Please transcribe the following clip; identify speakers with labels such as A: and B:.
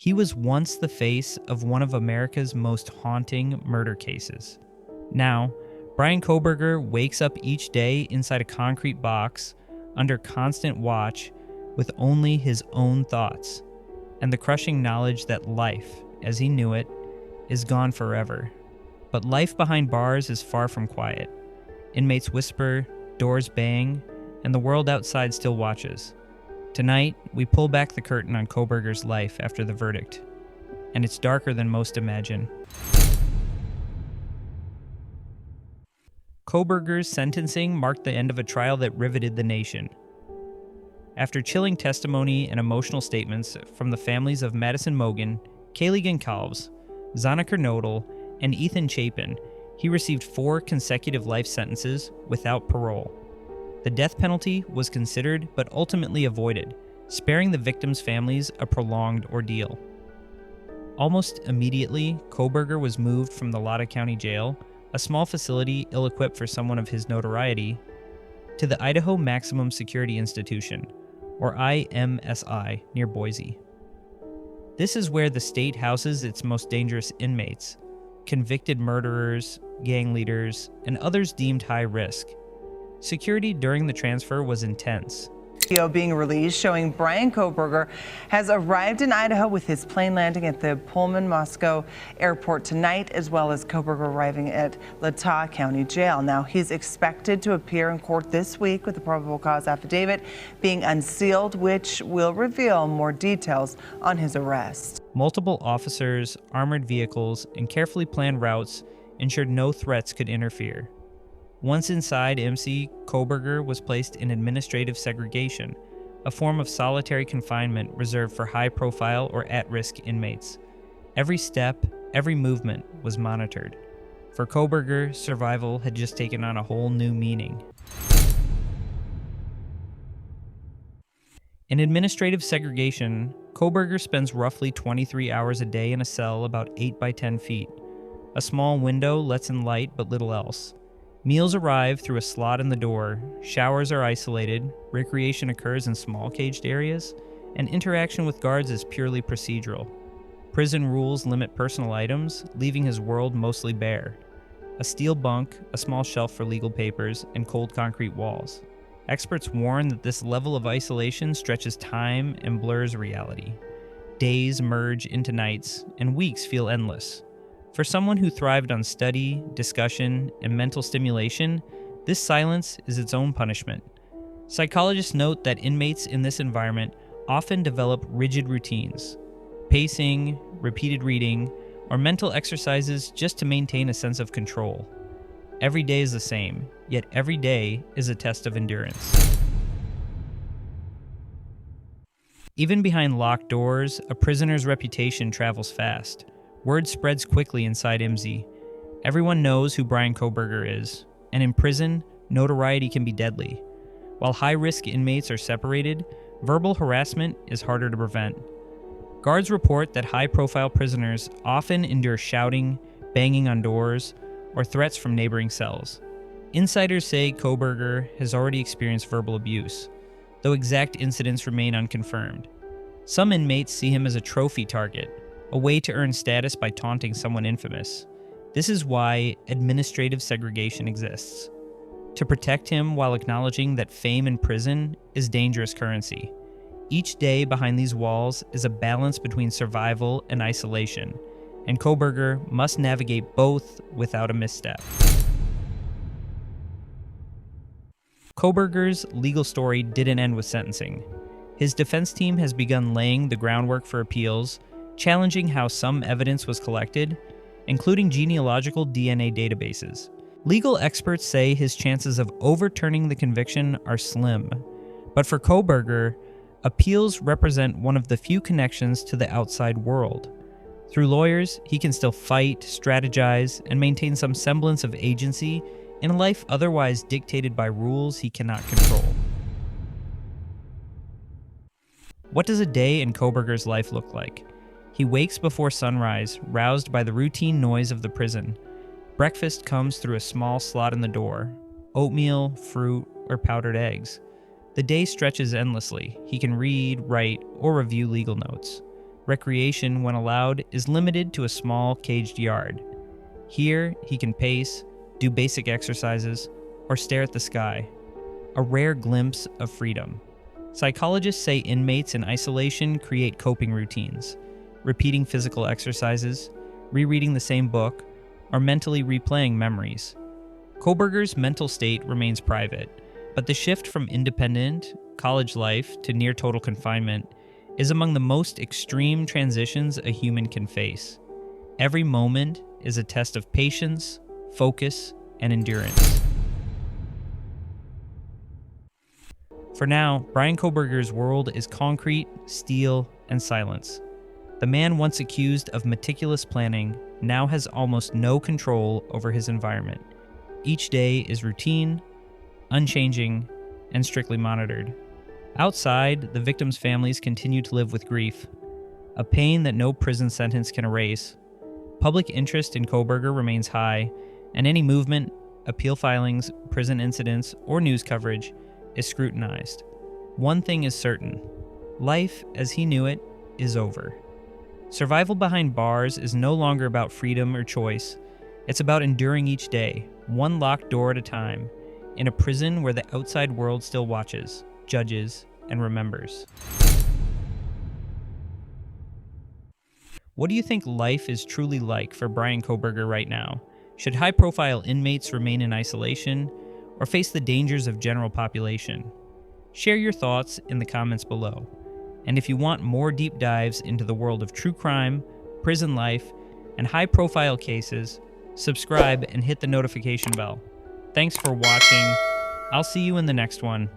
A: He was once the face of one of America's most haunting murder cases. Now, Bryan Kohberger wakes up each day inside a concrete box, under constant watch, with only his own thoughts, and the crushing knowledge that life, as he knew it, is gone forever. But life behind bars is far from quiet. Inmates whisper, doors bang, and the world outside still watches. Tonight, we pull back the curtain on Kohberger's life after the verdict, and it's darker than most imagine. Kohberger's sentencing marked the end of a trial that riveted the nation. After chilling testimony and emotional statements from the families of Madison Mogen, Kaylee Goncalves, Zonica Nodal, and Ethan Chapin, he received 4 consecutive life sentences without parole. The death penalty was considered but ultimately avoided, sparing the victims' families a prolonged ordeal. Almost immediately, Kohberger was moved from the Latah County Jail, a small facility ill-equipped for someone of his notoriety, to the Idaho Maximum Security Institution, or IMSI, near Boise. This is where the state houses its most dangerous inmates, convicted murderers, gang leaders, and others deemed high risk. Security during the transfer was intense.
B: Video being released showing Bryan Kohberger has arrived in Idaho with his plane landing at the Pullman-Moscow airport tonight, as well as Kohberger arriving at Latah County Jail. Now, he's expected to appear in court this week with the probable cause affidavit being unsealed, which will reveal more details on his arrest.
A: Multiple officers, armored vehicles, and carefully planned routes ensured no threats could interfere. Once inside MC, Kohberger was placed in administrative segregation, a form of solitary confinement reserved for high-profile or at-risk inmates. Every step, every movement was monitored. For Kohberger, survival had just taken on a whole new meaning. In administrative segregation, Kohberger spends roughly 23 hours a day in a cell about 8 by 10 feet. A small window lets in light but little else. Meals arrive through a slot in the door, showers are isolated, recreation occurs in small caged areas, and interaction with guards is purely procedural. Prison rules limit personal items, leaving his world mostly bare. A steel bunk, a small shelf for legal papers, and cold concrete walls. Experts warn that this level of isolation stretches time and blurs reality. Days merge into nights, and weeks feel endless. For someone who thrived on study, discussion, and mental stimulation, this silence is its own punishment. Psychologists note that inmates in this environment often develop rigid routines, pacing, repeated reading, or mental exercises just to maintain a sense of control. Every day is the same, yet every day is a test of endurance. Even behind locked doors, a prisoner's reputation travels fast. Word spreads quickly inside MZ. Everyone knows who Bryan Kohberger is, and in prison, notoriety can be deadly. While high-risk inmates are separated, verbal harassment is harder to prevent. Guards report that high-profile prisoners often endure shouting, banging on doors, or threats from neighboring cells. Insiders say Kohberger has already experienced verbal abuse, though exact incidents remain unconfirmed. Some inmates see him as a trophy target, a way to earn status by taunting someone infamous. This is why administrative segregation exists, to protect him while acknowledging that fame in prison is dangerous currency. Each day behind these walls is a balance between survival and isolation, and Kohberger must navigate both without a misstep. Kohberger's legal story didn't end with sentencing. His defense team has begun laying the groundwork for appeals, challenging how some evidence was collected, including genealogical DNA databases. Legal experts say his chances of overturning the conviction are slim, but for Kohberger, appeals represent one of the few connections to the outside world. Through lawyers, he can still fight, strategize, and maintain some semblance of agency in a life otherwise dictated by rules he cannot control. What does a day in Kohberger's life look like? He wakes before sunrise, roused by the routine noise of the prison. Breakfast comes through a small slot in the door: oatmeal, fruit, or powdered eggs. The day stretches endlessly. He can read, write, or review legal notes. Recreation, when allowed, is limited to a small caged yard. Here, he can pace, do basic exercises, or stare at the sky. A rare glimpse of freedom. Psychologists say inmates in isolation create coping routines, repeating physical exercises, rereading the same book, or mentally replaying memories. Kohberger's mental state remains private, but the shift from independent, college life to near total confinement is among the most extreme transitions a human can face. Every moment is a test of patience, focus, and endurance. For now, Bryan Kohberger's world is concrete, steel, and silence. The man once accused of meticulous planning now has almost no control over his environment. Each day is routine, unchanging, and strictly monitored. Outside, the victims' families continue to live with grief, a pain that no prison sentence can erase. Public interest in Kohberger remains high, and any movement, appeal filings, prison incidents, or news coverage is scrutinized. One thing is certain: life as he knew it is over. Survival behind bars is no longer about freedom or choice. It's about enduring each day, one locked door at a time, in a prison where the outside world still watches, judges, and remembers. What do you think life is truly like for Bryan Kohberger right now? Should high-profile inmates remain in isolation or face the dangers of general population? Share your thoughts in the comments below. And if you want more deep dives into the world of true crime, prison life, and high-profile cases, subscribe and hit the notification bell. Thanks for watching. I'll see you in the next one.